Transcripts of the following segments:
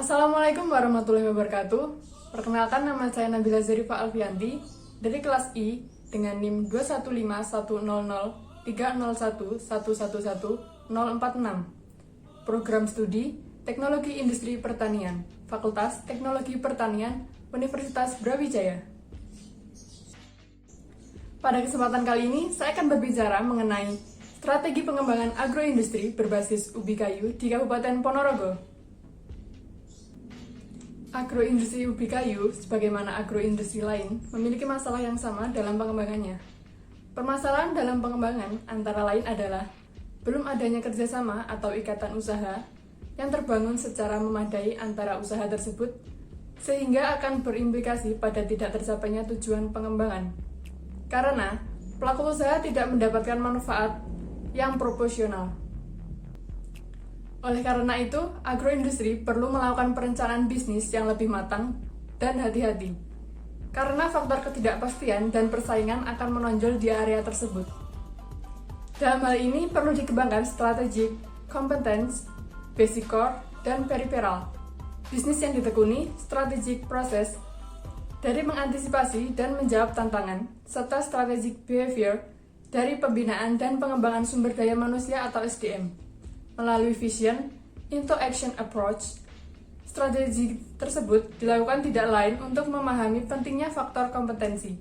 Assalamualaikum warahmatullahi wabarakatuh. Perkenalkan, nama saya Nabila Zarifa Alfianti dari kelas I dengan NIM 215103011111046. Program studi Teknologi Industri Pertanian, Fakultas Teknologi Pertanian, Universitas Brawijaya. Pada kesempatan kali ini, saya akan berbicara mengenai strategi pengembangan agroindustri berbasis ubi kayu di Kabupaten Ponorogo. Agroindustri ubi kayu, sebagaimana agroindustri lain, memiliki masalah yang sama dalam pengembangannya. Permasalahan dalam pengembangan antara lain adalah belum adanya kerjasama atau ikatan usaha yang terbangun secara memadai antara usaha tersebut, sehingga akan berimplikasi pada tidak tercapainya tujuan pengembangan. Karena pelaku usaha tidak mendapatkan manfaat yang proporsional. Oleh karena itu, agroindustri perlu melakukan perencanaan bisnis yang lebih matang dan hati-hati, karena faktor ketidakpastian dan persaingan akan menonjol di area tersebut. Dalam hal ini perlu dikembangkan strategic, competence, basic core, dan peripheral. Bisnis yang ditekuni strategic proses dari mengantisipasi dan menjawab tantangan, serta strategic behavior dari pembinaan dan pengembangan sumber daya manusia atau SDM. Melalui vision into action approach, strategi tersebut dilakukan tidak lain untuk memahami pentingnya faktor kompetensi,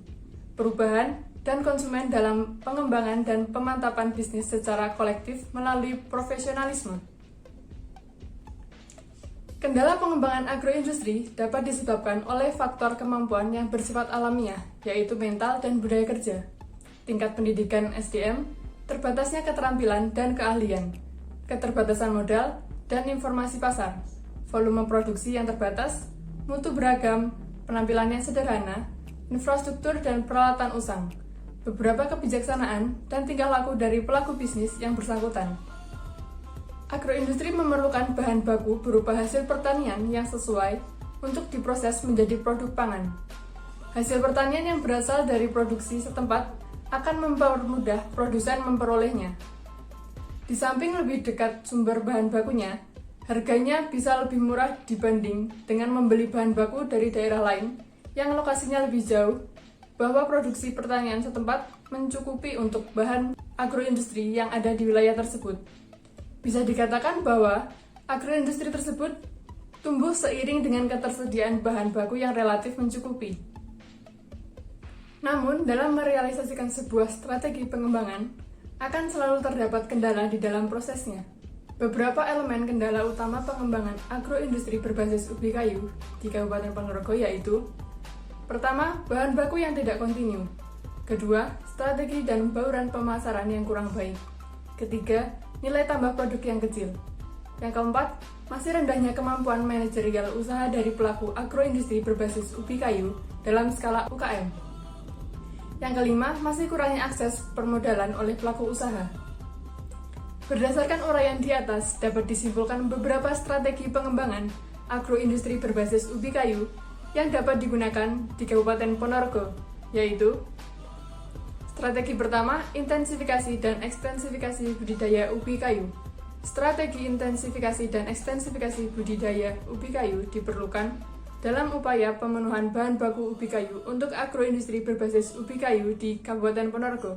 perubahan, dan konsumen dalam pengembangan dan pemantapan bisnis secara kolektif melalui profesionalisme. Kendala pengembangan agroindustri dapat disebabkan oleh faktor kemampuan yang bersifat alamiah, yaitu mental dan budaya kerja, tingkat pendidikan SDM, terbatasnya keterampilan dan keahlian, keterbatasan modal dan informasi pasar, volume produksi yang terbatas, mutu beragam, penampilan yang sederhana, infrastruktur dan peralatan usang, beberapa kebijaksanaan, dan tingkah laku dari pelaku bisnis yang bersangkutan. Agroindustri memerlukan bahan baku berupa hasil pertanian yang sesuai untuk diproses menjadi produk pangan. Hasil pertanian yang berasal dari produksi setempat akan mempermudah produsen memperolehnya. Di samping lebih dekat sumber bahan bakunya, harganya bisa lebih murah dibanding dengan membeli bahan baku dari daerah lain yang lokasinya lebih jauh, bahwa produksi pertanian setempat mencukupi untuk bahan agroindustri yang ada di wilayah tersebut. Bisa dikatakan bahwa agroindustri tersebut tumbuh seiring dengan ketersediaan bahan baku yang relatif mencukupi. Namun, dalam merealisasikan sebuah strategi pengembangan, akan selalu terdapat kendala di dalam prosesnya. Beberapa elemen kendala utama pengembangan agroindustri berbasis ubi kayu di Kabupaten Ponorogo yaitu: pertama, bahan baku yang tidak kontinu. Kedua, strategi dan bauran pemasaran yang kurang baik. Ketiga, nilai tambah produk yang kecil. Yang keempat, masih rendahnya kemampuan manajerial usaha dari pelaku agroindustri berbasis ubi kayu dalam skala UKM. Yang kelima, masih kurangnya akses permodalan oleh pelaku usaha. Berdasarkan uraian di atas, dapat disimpulkan beberapa strategi pengembangan agroindustri berbasis ubi kayu yang dapat digunakan di Kabupaten Ponorogo, yaitu: strategi pertama, intensifikasi dan ekstensifikasi budidaya ubi kayu. Strategi intensifikasi dan ekstensifikasi budidaya ubi kayu diperlukan dalam upaya pemenuhan bahan baku ubi kayu untuk agroindustri berbasis ubi kayu di Kabupaten Ponorogo.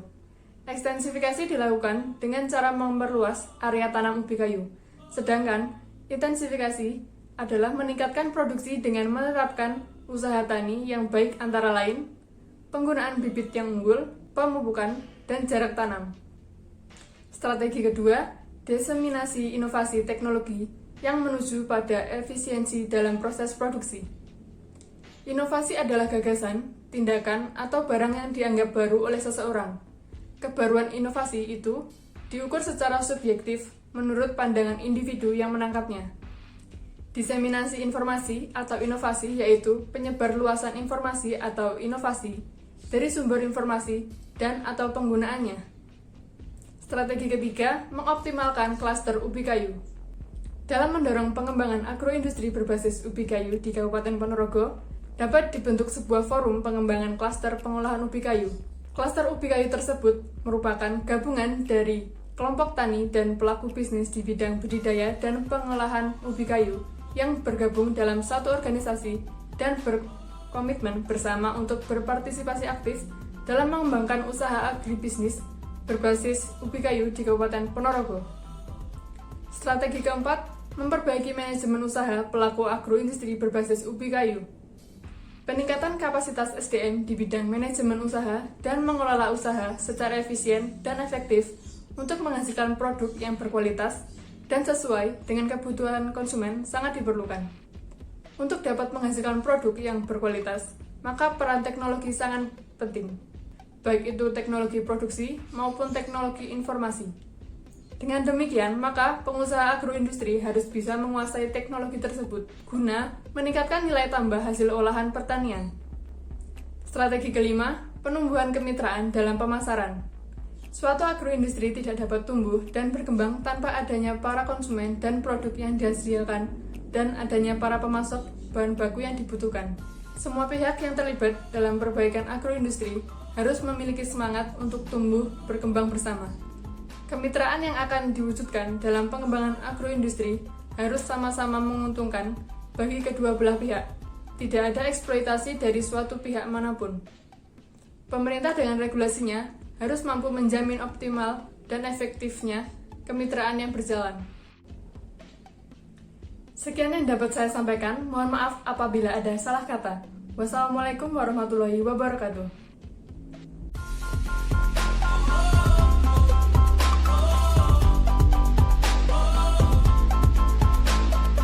Ekstensifikasi dilakukan dengan cara memperluas area tanam ubi kayu, sedangkan intensifikasi adalah meningkatkan produksi dengan menerapkan usaha tani yang baik antara lain penggunaan bibit yang unggul, pemupukan, dan jarak tanam. Strategi kedua, diseminasi inovasi teknologi yang menuju pada efisiensi dalam proses produksi. Inovasi adalah gagasan, tindakan, atau barang yang dianggap baru oleh seseorang. Kebaruan inovasi itu diukur secara subjektif menurut pandangan individu yang menangkapnya. Diseminasi informasi atau inovasi yaitu penyebar luasan informasi atau inovasi dari sumber informasi dan atau penggunaannya. Strategi ketiga, mengoptimalkan klaster ubi kayu. Dalam mendorong pengembangan agroindustri berbasis ubi kayu di Kabupaten Ponorogo, dapat dibentuk sebuah forum pengembangan klaster pengolahan ubi kayu. Klaster ubi kayu tersebut merupakan gabungan dari kelompok tani dan pelaku bisnis di bidang budidaya dan pengolahan ubi kayu yang bergabung dalam satu organisasi dan berkomitmen bersama untuk berpartisipasi aktif dalam mengembangkan usaha agribisnis berbasis ubi kayu di Kabupaten Ponorogo. Strategi keempat, memperbaiki manajemen usaha pelaku agroindustri berbasis ubi kayu. Peningkatan kapasitas SDM di bidang manajemen usaha dan mengelola usaha secara efisien dan efektif untuk menghasilkan produk yang berkualitas dan sesuai dengan kebutuhan konsumen sangat diperlukan. Untuk dapat menghasilkan produk yang berkualitas, maka peran teknologi sangat penting, baik itu teknologi produksi maupun teknologi informasi. Dengan demikian, maka pengusaha agroindustri harus bisa menguasai teknologi tersebut guna meningkatkan nilai tambah hasil olahan pertanian. Strategi kelima, penumbuhan kemitraan dalam pemasaran. Suatu agroindustri tidak dapat tumbuh dan berkembang tanpa adanya para konsumen dan produk yang dihasilkan dan adanya para pemasok bahan baku yang dibutuhkan. Semua pihak yang terlibat dalam perbaikan agroindustri harus memiliki semangat untuk tumbuh berkembang bersama. Kemitraan yang akan diwujudkan dalam pengembangan agroindustri harus sama-sama menguntungkan bagi kedua belah pihak. Tidak ada eksploitasi dari suatu pihak manapun. Pemerintah dengan regulasinya harus mampu menjamin optimal dan efektifnya kemitraan yang berjalan. Sekian yang dapat saya sampaikan. Mohon maaf apabila ada salah kata. Wassalamualaikum warahmatullahi wabarakatuh.